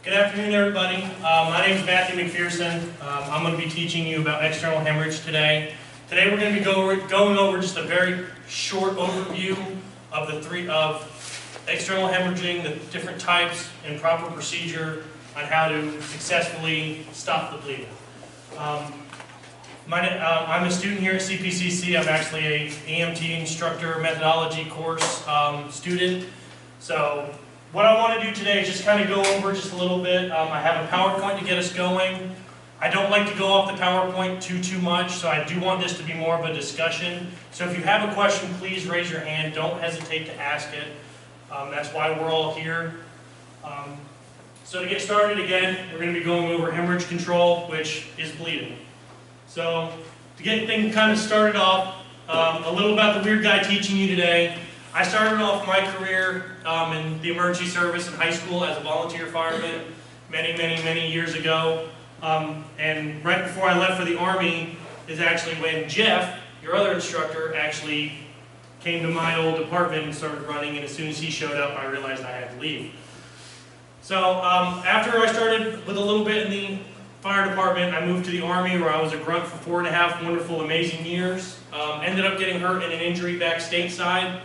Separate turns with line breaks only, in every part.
Good afternoon, everybody. My name is Matthew McPherson. I'm going to be teaching you about external hemorrhage today. Today we're going to be going over just a very short overview of external hemorrhaging, the different types and proper procedure on how to successfully stop the bleeding. I'm a student here at CPCC. I'm actually a EMT instructor methodology course student. So what I want to do today is just kind of go over just a little bit. I have a PowerPoint to get us going. I don't like to go off the PowerPoint too much, so I do want this to be more of a discussion. So if you have a question, please raise your hand. Don't hesitate to ask it. That's why we're all here. So to get started again, we're going to be going over hemorrhage control, which is bleeding. So to get things kind of started off, a little about the weird guy teaching you today. I started off my career in the emergency service in high school as a volunteer fireman many years ago. And right before I left for the Army is actually when Jeff, your other instructor, actually came to my old department and started running, and as soon as he showed up I realized I had to leave. So after I started with a little bit in the fire department, I moved to the Army where I was a grunt for 4.5 wonderful, amazing years. Ended up getting hurt in an injury back stateside,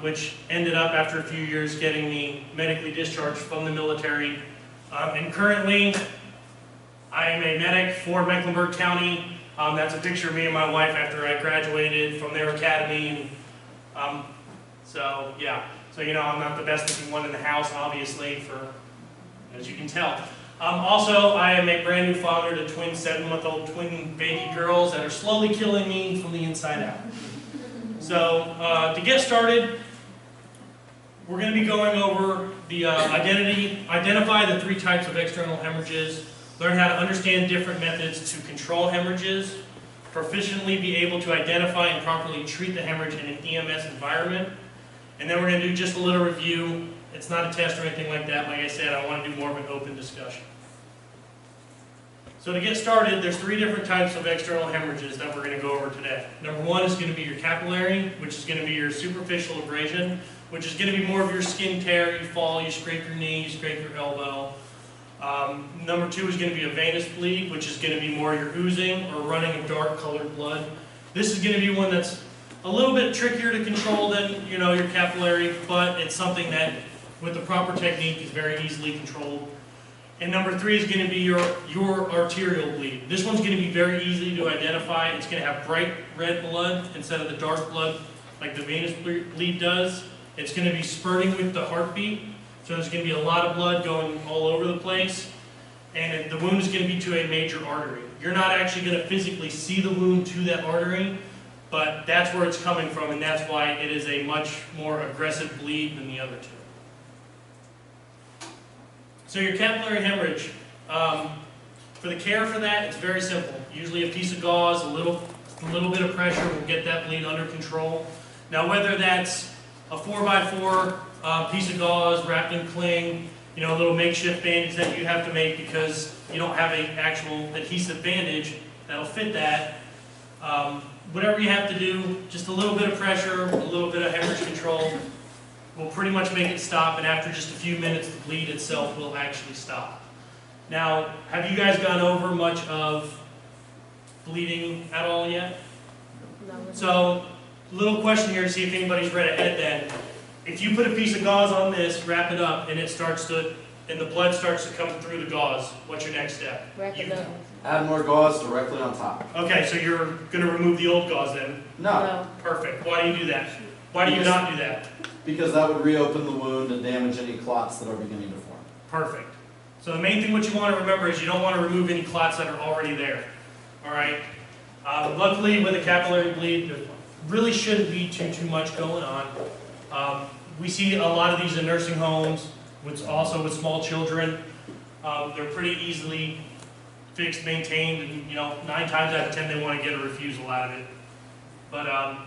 which ended up after a few years getting me medically discharged from the military. And currently I am a medic for Mecklenburg County. That's a picture of me and my wife after I graduated from their academy. And, so yeah, so you know I'm not the best looking one in the house, obviously, as you can tell. Also, I am a brand new father to 7-month-old twin baby girls that are slowly killing me from the inside out. So to get started, we're going to be going over the identify the 3 types of external hemorrhages, learn how to understand different methods to control hemorrhages, proficiently be able to identify and properly treat the hemorrhage in an EMS environment, and then we're going to do just a little review. It's not a test or anything like that. Like I said, I want to do more of an open discussion. So to get started, there's 3 different types of external hemorrhages that we're going to go over today. Number 1 is going to be your capillary, which is going to be your superficial abrasion, which is going to be more of your skin tear. You fall, you scrape your knee, you scrape your elbow. Number 2 is going to be a venous bleed, which is going to be more your oozing or running of dark colored blood. This is going to be one that's a little bit trickier to control than your capillary, but it's something that with the proper technique is very easily controlled. And number 3 is going to be your arterial bleed. This one's going to be very easy to identify. It's going to have bright red blood instead of the dark blood like the venous bleed does. It's going to be spurting with the heartbeat, so there's going to be a lot of blood going all over the place. And the wound is going to be to a major artery. You're not actually going to physically see the wound to that artery, but that's where it's coming from, and that's why it is a much more aggressive bleed than the other 2. So your capillary hemorrhage, for the care for that, it's very simple. Usually a piece of gauze, a little bit of pressure will get that bleed under control. Now whether that's a 4x4 piece of gauze wrapped in cling, a little makeshift bandage that you have to make because you don't have an actual adhesive bandage that'll fit that. Whatever you have to do, just a little bit of pressure, a little bit of hemorrhage control will pretty much make it stop, and after just a few minutes the bleed itself will actually stop. Now, have you guys gone over much of bleeding at all yet? No. So, little question here to see if anybody's read ahead then. If you put a piece of gauze on this, wrap it up, and the blood starts to come through the gauze, what's your next step?
Wrap it up.
Add more gauze directly on top.
Okay, so you're going to remove the old gauze then?
No.
Perfect. Why do you do that? Why do you not do that?
Because that would reopen the wound and damage any clots that are beginning to form.
Perfect. So the main thing what you want to remember is you don't want to remove any clots that are already there. Alright? Luckily with a capillary bleed, there really shouldn't be too much going on. We see a lot of these in nursing homes, also with small children. They're pretty easily fixed, maintained, and 9 times out of 10 they want to get a refusal out of it. But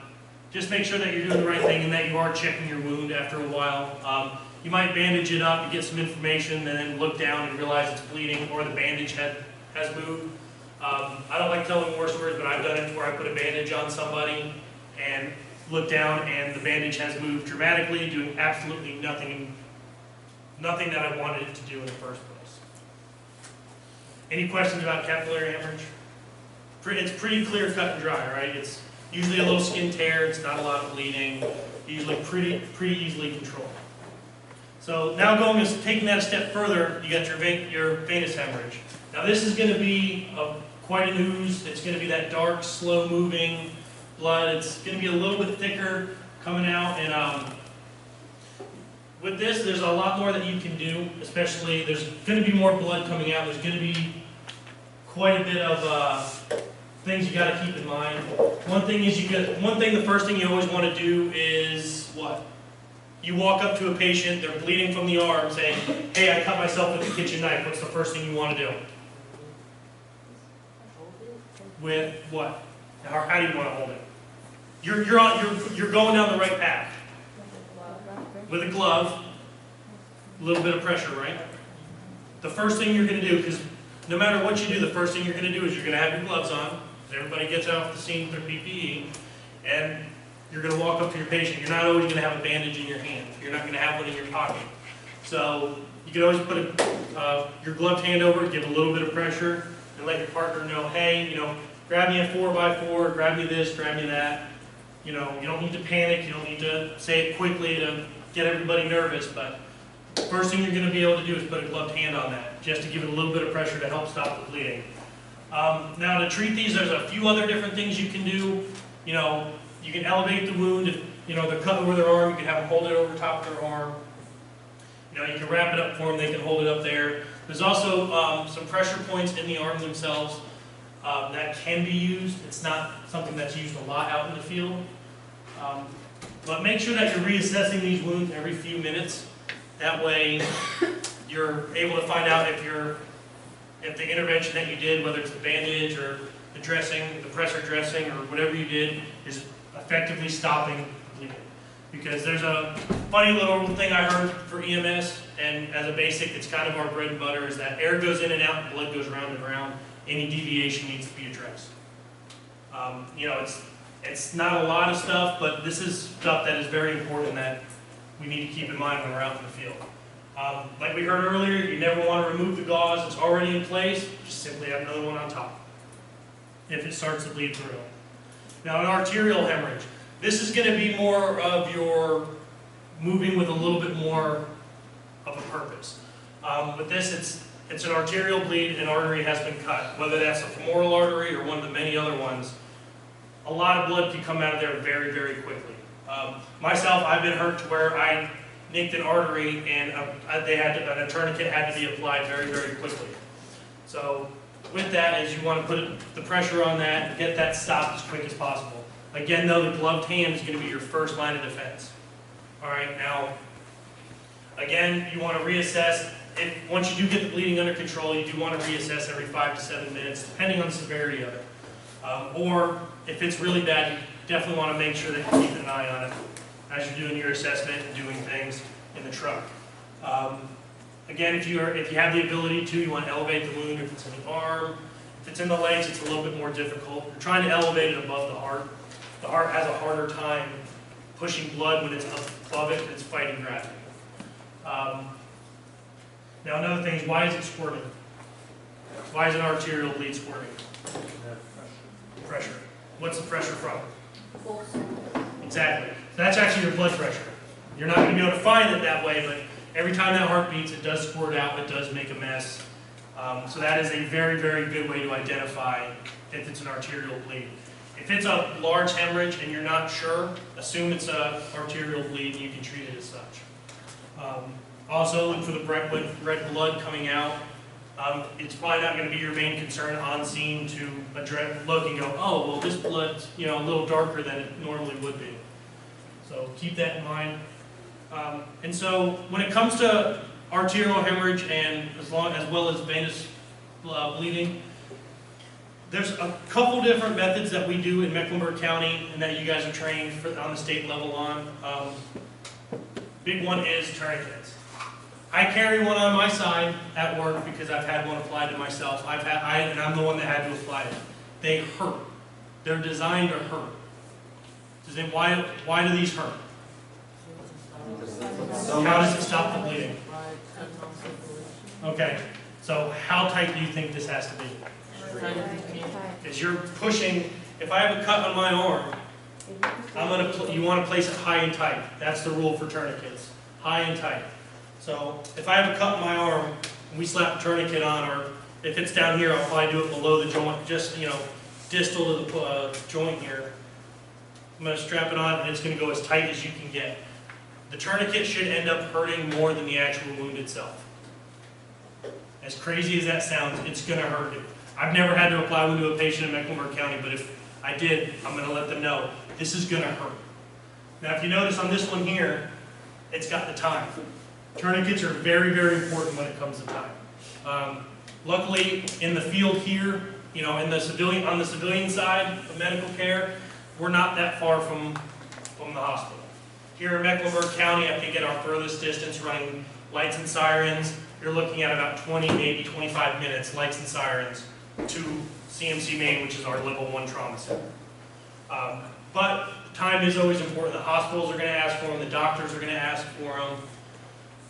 just make sure that you're doing the right thing and that you are checking your wound after a while. You might bandage it up, you get some information, and then look down and realize it's bleeding or the bandage has moved. I don't like telling war stories, but I've done it where I put a bandage on somebody and look down and the bandage has moved dramatically, doing absolutely nothing nothing that I wanted it to do in the first place. Any questions about capillary hemorrhage? It's pretty clear, cut and dry, right? It's usually a little skin tear, it's not a lot of bleeding, usually pretty easily controlled. So now taking that a step further, you got your venous hemorrhage. Now this is going to be quite an ooze. It's going to be that dark, slow-moving blood. It's going to be a little bit thicker coming out, and with this, there's a lot more that you can do. Especially, there's going to be more blood coming out. There's going to be quite a bit of things you got to keep in mind. The first thing you always want to do is what? You walk up to a patient, they're bleeding from the arm, saying, "Hey, I cut myself with a kitchen knife." What's the first thing you want to do? With what? How do you want to hold it? You're going down the right path. With a glove, a little bit of pressure, right? The first thing you're going to do, because no matter what you do, the first thing you're going to do is you're going to have your gloves on. Everybody gets off the scene with their PPE, and you're going to walk up to your patient. You're not always going to have a bandage in your hand. You're not going to have one in your pocket. So you can always put your gloved hand over it, give a little bit of pressure, and let your partner know, "Hey, grab me a 4x4, grab me this, grab me that." You don't need to panic. You don't need to say it quickly to get everybody nervous. But the first thing you're going to be able to do is put a gloved hand on that, just to give it a little bit of pressure to help stop the bleeding. Now to treat these, there's a few other different things you can do. You can elevate the wound. If they're cut over their arm, you can have them hold it over top of their arm. You can wrap it up for them. They can hold it up there. There's also some pressure points in the arm themselves that can be used. It's not something that's used a lot out in the field. But make sure that you're reassessing these wounds every few minutes. That way, you're able to find out if the intervention that you did, whether it's the bandage or the dressing, the pressure dressing, or whatever you did, is effectively stopping bleeding. Because there's a funny little thing I heard for EMS, and as a basic, it's kind of our bread and butter, is that air goes in and out, and blood goes round and round. Any deviation needs to be addressed. It's not a lot of stuff, but this is stuff that is very important that we need to keep in mind when we're out in the field. Like we heard earlier, you never want to remove the gauze. It's already in place. Just simply have another one on top if it starts to bleed through. Now, an arterial hemorrhage. This is going to be more of your moving with a little bit more of a purpose. With this, it's an arterial bleed. An artery has been cut, whether that's a femoral artery or one of the many other ones. A lot of blood can come out of there very, very quickly. Myself, I've been hurt to where I nicked an artery and a tourniquet had to be applied very, very quickly. So with that is you want to put the pressure on that and get that stopped as quick as possible. Again, though, the gloved hand is going to be your first line of defense. All right, now, again, you want to reassess. Once you do get the bleeding under control, you do want to reassess every 5 to 7 minutes, depending on the severity of it. Or if it's really bad, you definitely want to make sure that you keep an eye on it as you're doing your assessment and doing things in the truck. Again, if you have the ability to, you want to elevate the wound. If it's in the arm, if it's in the legs, it's a little bit more difficult. You're trying to elevate it above the heart. The heart has a harder time pushing blood when it's above it and it's fighting gravity. Now another thing is, why is it squirting? Why is an arterial bleed squirting? Pressure. What's the pressure from? Exactly. So that's actually your blood pressure. You're not going to be able to find it that way, but every time that heart beats, it does squirt out, it does make a mess. So that is a very, very good way to identify if it's an arterial bleed. If it's a large hemorrhage and you're not sure, assume it's an arterial bleed and you can treat it as such. Also, look for the red blood coming out. It's probably not going to be your main concern on scene to look and go, "Oh, well, this blood's a little darker than it normally would be." So keep that in mind. And so when it comes to arterial hemorrhage and as well as venous bleeding, there's a couple different methods that we do in Mecklenburg County and that you guys are trained on the state level on. Big one is tourniquets. I carry one on my side at work because I've had one applied to myself. And I'm the one that had to apply it. They hurt. They're designed to hurt. Why do these hurt? How does it stop the bleeding? Okay, so how tight do you think this has to be? Because you're pushing, if I have a cut on my arm, you want to place it high and tight. That's the rule for tourniquets, high and tight. So if I have a cut in my arm, and we slap a tourniquet on, or if it's down here, I'll probably do it below the joint, just, distal to the joint here. I'm going to strap it on, and it's going to go as tight as you can get. The tourniquet should end up hurting more than the actual wound itself. As crazy as that sounds, it's going to hurt you. I've never had to apply one to a patient in Mecklenburg County, but if I did, I'm going to let them know, this is going to hurt. Now if you notice on this one here, it's got the time. Tourniquets are very, very important when it comes to time. Luckily, in the field here, on the civilian side of medical care, we're not that far from the hospital. Here in Mecklenburg County, I think at our furthest distance, running lights and sirens, you're looking at about 20, maybe 25 minutes, lights and sirens, to CMC Maine, which is our level 1 trauma center. But time is always important. The hospitals are going to ask for them, the doctors are going to ask for them.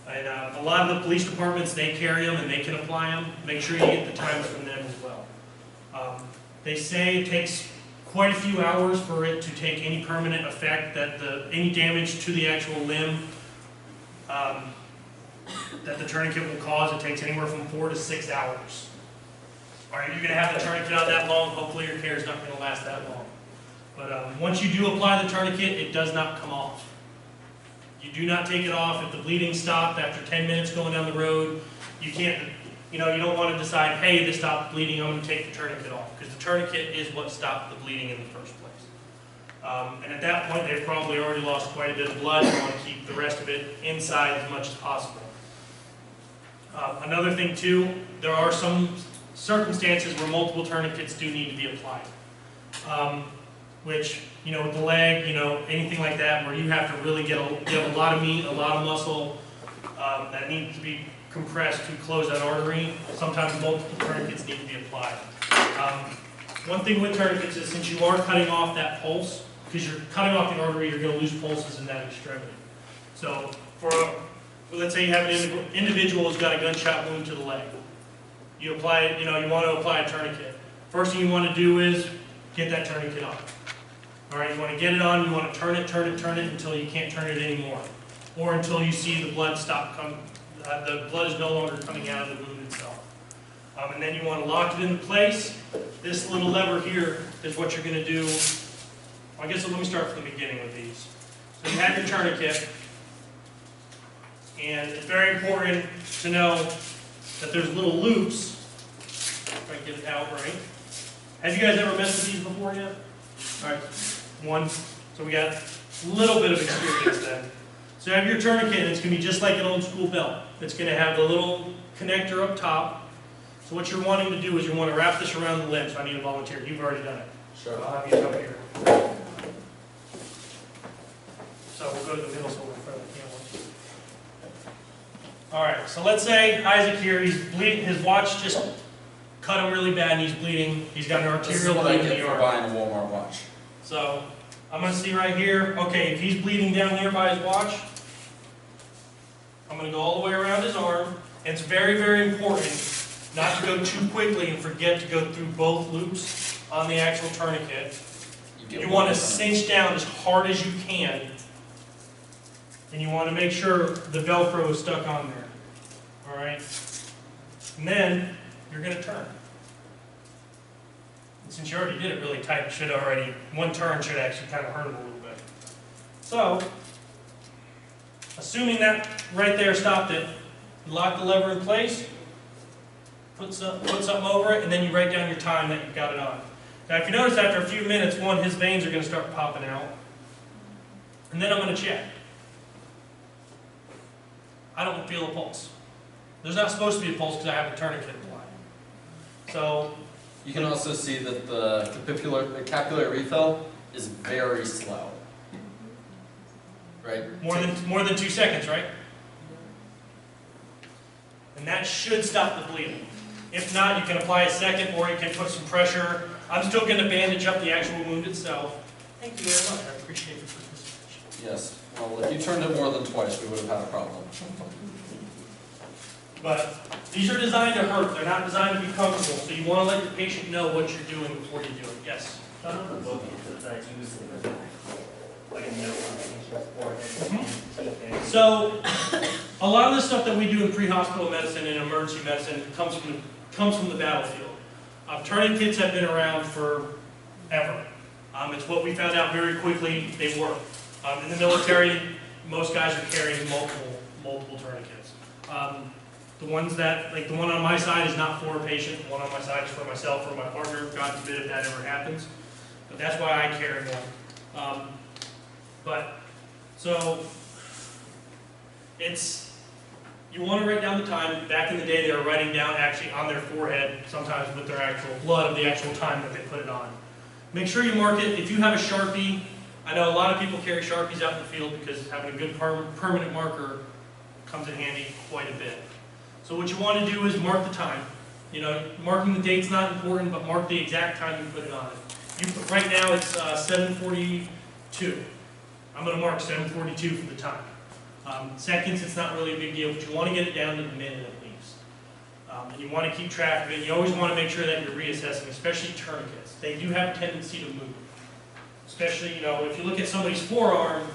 And a lot of the police departments, they carry them and they can apply them. Make sure you get the times from them as well. They say it takes quite a few hours for it to take any permanent effect, that any damage to the actual limb that the tourniquet will cause. It takes anywhere from 4 to 6 hours. All right, you're going to have the tourniquet out that long. Hopefully your care is not going to last that long. But once you do apply the tourniquet, it does not come off. You do not take it off. If the bleeding stopped after 10 minutes going down the road, you can't, you don't want to decide, hey, this stopped bleeding, I'm going to take the tourniquet off. Because the tourniquet is what stopped the bleeding in the first place. And at that point, they've probably already lost quite a bit of blood. You want to keep the rest of it inside as much as possible. Another thing too, there are some circumstances where multiple tourniquets do need to be applied. Which, with the leg, anything like that, where you have to really get a lot of meat, a lot of muscle that needs to be compressed to close that artery. Sometimes multiple tourniquets need to be applied. One thing with tourniquets is, since you are cutting off that pulse, because you're cutting off the artery, you're going to lose pulses in that extremity. So, let's say you have an individual who's got a gunshot wound to the leg. You apply it, you want to apply a tourniquet. First thing you want to do is get that tourniquet on. All right, you want to get it on, you want to turn it until you can't turn it anymore. Or until you see the blood stop coming, the blood is no longer coming out of the wound itself. And then you want to lock it into place. This little lever here is what you're going to do. I guess let me start from the beginning with these. So you have your tourniquet, and it's very important to know that there's little loops. If I can get it out right. Have you guys ever messed with these before yet? All right, one. So we got a little bit of experience then. So you have your tourniquet, and it's going to be just like an old school belt. It's going to have the little connector up top. So what you're wanting to do is you want to wrap this around the limb. So I need a volunteer. You've already done it.
Sure.
I'll have you come here. So we'll go to the middle so we're in front of the camera. All right. So let's say Isaac here, he's bleeding. His watch just cut him really bad, and he's bleeding. He's got an arterial bleeding in the arm.
Buying a Walmart watch.
So I'm going to see right here. Okay, if he's bleeding down here by his watch, I'm going to go all the way around his arm. And it's very, very important not to go too quickly and forget to go through both loops on the actual tourniquet. You want to cinch down as hard as you can, and you want to make sure the Velcro is stuck on there. All right? And then you're going to turn. And since you already did it really tight, one turn should actually kind of hurt him a little bit. So, assuming that right there stopped it, you lock the lever in place, put something over it, and then you write down your time that you've got it on. Now if you notice after a few minutes, his veins are going to start popping out. And then I'm going to check. I don't feel a pulse. There's not supposed to be a pulse because I have a tourniquet applied. So
you can also see that the capillary refill is very slow. Right?
More than 2 seconds, right? And that should stop the bleeding. If not, you can apply a second, or you can put some pressure. I'm still going to bandage up the actual wound itself. Thank you very much. I appreciate your participation.
Yes. Well, if you turned it more than twice, we would have had a problem.
But These are designed to hurt, they're not designed to be comfortable, so you want to let your patient know what you're doing before you do it. Yes?
Some of the books that I use like a note on patient's forehead.
So, a lot of the stuff that we do in pre-hospital medicine and emergency medicine comes from the battlefield. Tourniquets have been around forever. It's what we found out very quickly, they work. In the military, most guys are carrying multiple tourniquets. The ones that, like the one on my side is not for a patient, the one on my side is for myself or my partner, God forbid if that ever happens. But that's why I carry one. You want to write down the time. Back in the day, they were writing down actually on their forehead, sometimes with their actual blood of the actual time that they put it on. Make sure you mark it. If you have a Sharpie, I know a lot of people carry Sharpies out in the field because having a good permanent marker comes in handy quite a bit. So what you want to do is mark the time. You know, marking the date's not important, but mark the exact time you put it on it. Right now it's 7:42. I'm going to mark 7:42 for the time. Seconds, it's not really a big deal, but you want to get it down to the minute at least. And you want to keep track of it. You always want to make sure that you're reassessing, especially tourniquets. They do have a tendency to move. Especially, you know, if you look at somebody's forearm,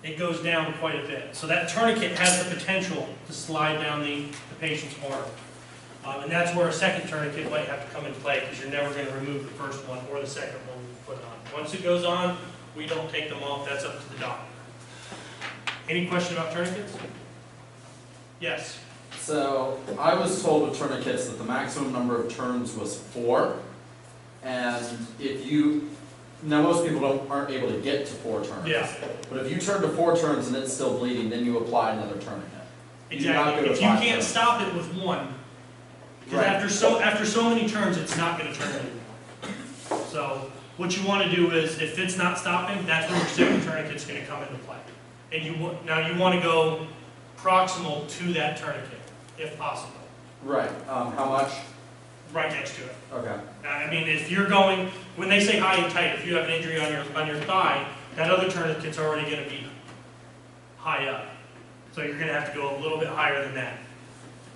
it goes down quite a bit. So that tourniquet has the potential to slide down the patient's arm. And that's where a second tourniquet might have to come into play because you're never going to remove the first one or the second one you put on. Once it goes on, we don't take them off. That's up to the doctor. Any question about tourniquets? Yes?
So, I was told with tourniquets that the maximum number of turns was 4. And if you, now most people aren't able to get to 4 turns.
Yeah.
But if you turn to 4 turns and it's still bleeding, then you apply another tourniquet.
Exactly. If you can't stop it with one, because after so many turns, it's not going to turn anymore. So what you want to do is, if it's not stopping, that's when your second tourniquet's going to come into play. And you want to go proximal to that tourniquet, if possible.
Right. How much?
Right next to it.
Okay.
I mean, if you're going, when they say high and tight, if you have an injury on your thigh, that other tourniquet's already going to be high up. So you're going to have to go a little bit higher than that.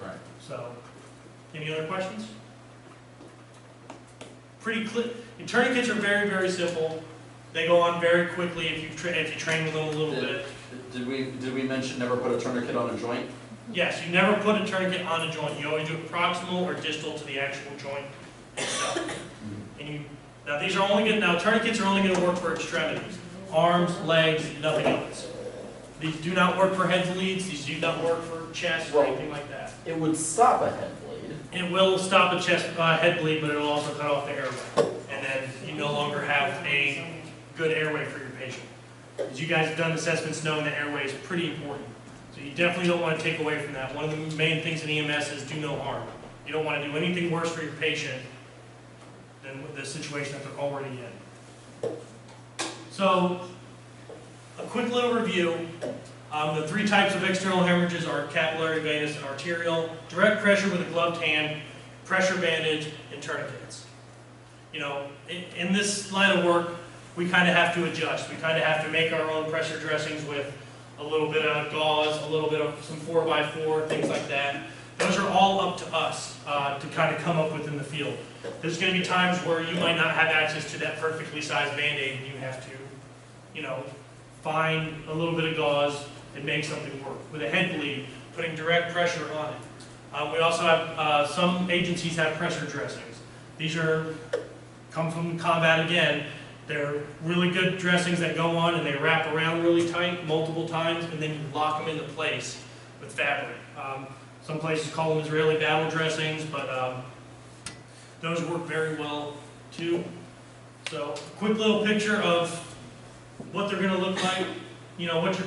Right.
So, any other questions? Pretty clear. Tourniquets are very, very simple. They go on very quickly if you train with them a little bit.
Did we mention never put a tourniquet on a joint?
Yes, you never put a tourniquet on a joint. You always do it proximal or distal to the actual joint itself. And now these are only good. Now tourniquets are only going to work for extremities, arms, legs, nothing else. These do not work for head bleeds. These do not work for chest or anything like that.
It would stop a head bleed.
It will stop a head bleed, but it will also cut off the airway, and then you no longer have a good airway for your patient. As you guys have done assessments knowing that airway is pretty important. So you definitely don't want to take away from that. One of the main things in EMS is do no harm. You don't want to do anything worse for your patient than the situation that they're already in. So, a quick little review. The 3 types of external hemorrhages are capillary, venous, and arterial. Direct pressure with a gloved hand, pressure bandage, and tourniquets. You know, in this line of work, we kind of have to adjust. We kind of have to make our own pressure dressings with a little bit of gauze, a little bit of some 4x4, things like that. Those are all up to us to kind of come up with in the field. There's going to be times where you might not have access to that perfectly sized Band-Aid, and you have to, you know, find a little bit of gauze and make something work. With a head bleed, putting direct pressure on it. We also have, some agencies have pressure dressings. These come from combat again. They're really good dressings that go on and they wrap around really tight multiple times, and then you lock them into place with fabric. Some places call them Israeli battle dressings, but those work very well too. So, a quick little picture of what they're going to look like. You know, what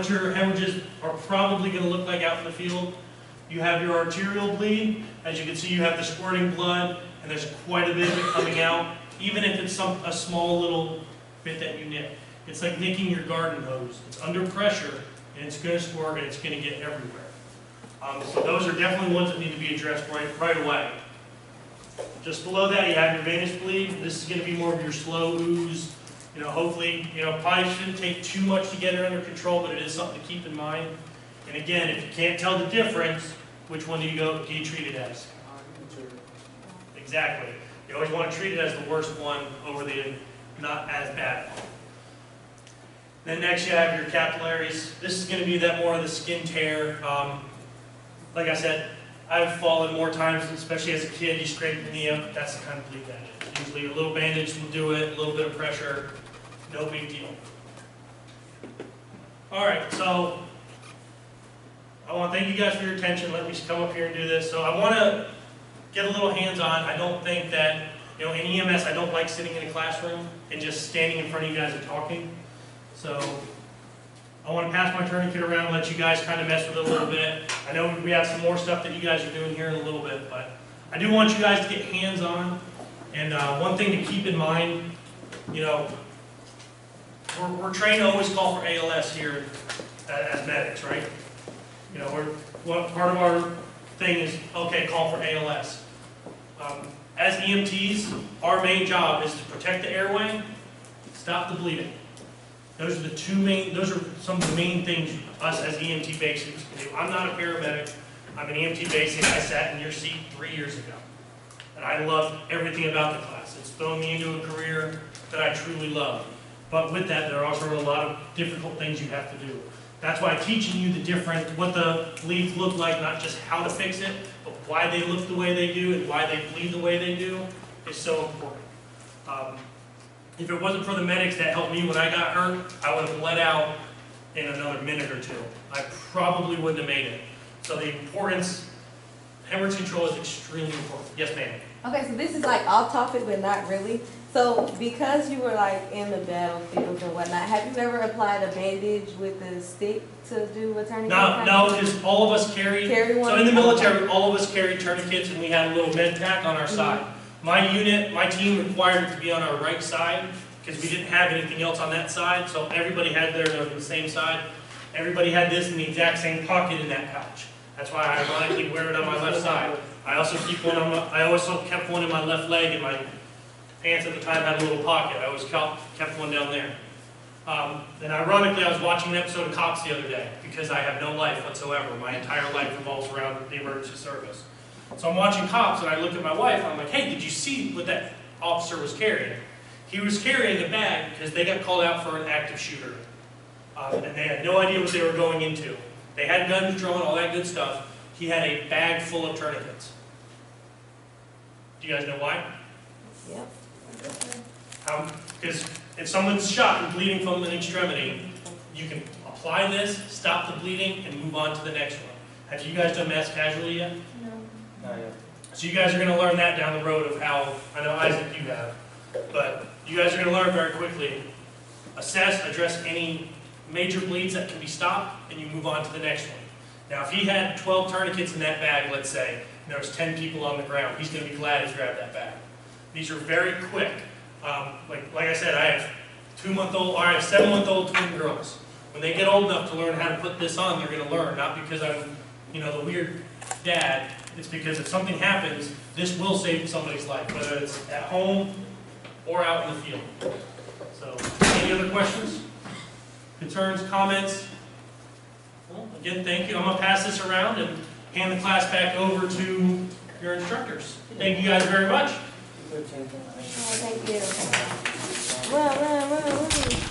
your hemorrhages are probably going to look like out in the field. You have your arterial bleed. As you can see, you have the squirting blood, and there's quite a bit of it coming out. Even if it's a small little bit that you nip. It's like nicking your garden hose. It's under pressure, and it's going to squirt, and it's going to get everywhere. So those are definitely ones that need to be addressed right away. Just below that, you have your venous bleed. This is going to be more of your slow ooze. You know, hopefully, you know, probably shouldn't take too much to get it under control, but it is something to keep in mind. And again, if you can't tell the difference, which one do you treat it as? Exactly. You always want to treat it as the worst one over the not as bad one. Then next you have your capillaries. This is going to be that more of the skin tear. Like I said, I've fallen more times, especially as a kid. You scrape your knee up. That's the kind of bleed that is. Usually a little bandage will do it, a little bit of pressure, no big deal. All right, so I want to thank you guys for your attention. Let me come up here and do this. So I want to get a little hands-on. I don't think that, in EMS, I don't like sitting in a classroom and just standing in front of you guys and talking. So I want to pass my tourniquet around and let you guys kind of mess with it a little bit. I know we have some more stuff that you guys are doing here in a little bit, but I do want you guys to get hands-on. And one thing to keep in mind, we're trained to always call for ALS here as medics, right? Part of our thing is, okay, call for ALS. As EMTs, our main job is to protect the airway, stop the bleeding. Those are some of the main things us as EMT basics can do. I'm not a paramedic. I'm an EMT basic. I sat in your seat 3 years ago. And I loved everything about the class. It's thrown me into a career that I truly love. But with that, there are also a lot of difficult things you have to do. That's why teaching you what the bleeds look like, not just how to fix it, but why they look the way they do and why they bleed the way they do, is so important. If it wasn't for the medics that helped me when I got hurt, I would have bled out in another minute or two. I probably wouldn't have made it. So the importance, hemorrhage control is extremely important. Yes, ma'am.
Okay, so this is like off topic, but not really. So because you were like in the battlefields and whatnot, have you ever applied a bandage with a stick to do a tourniquet?
No, because all of us carry one. So in the military, all of us carry tourniquets, and we had a little med pack on our side. My team required it to be on our right side because we didn't have anything else on that side. So everybody had theirs on the same side. Everybody had this in the exact same pocket in that pouch. That's why I ironically wear it on my left side. I also kept one in my left leg, and my pants at the time had a little pocket. I always kept one down there. And ironically, I was watching an episode of Cops the other day because I have no life whatsoever. My entire life revolves around the emergency service. So I'm watching Cops, and I look at my wife, and I'm like, hey, did you see what that officer was carrying? He was carrying a bag because they got called out for an active shooter. And they had no idea what they were going into. They had guns drawn, all that good stuff. He had a bag full of tourniquets. Do you guys know why?
Yep.
Because if someone's shot and bleeding from an extremity, you can apply this, stop the bleeding, and move on to the next one. Have you guys done mass casualty yet?
No.
Not yet.
So you guys are going to learn that down the road of how, I know Isaac you have, but you guys are going to learn very quickly. Assess, address any major bleeds that can be stopped, and you move on to the next one. Now if he had 12 tourniquets in that bag, let's say, and there was 10 people on the ground, he's going to be glad he's grabbed that bag. These are very quick. Like I said, I have 7-month-old twin girls. When they get old enough to learn how to put this on, they're going to learn. Not because I'm, the weird dad. It's because if something happens, this will save somebody's life, whether it's at home or out in the field. So, any other questions, concerns, comments? Well, again, thank you. I'm going to pass this around and hand the class back over to your instructors. Thank you guys very much.
Oh, thank you. Run.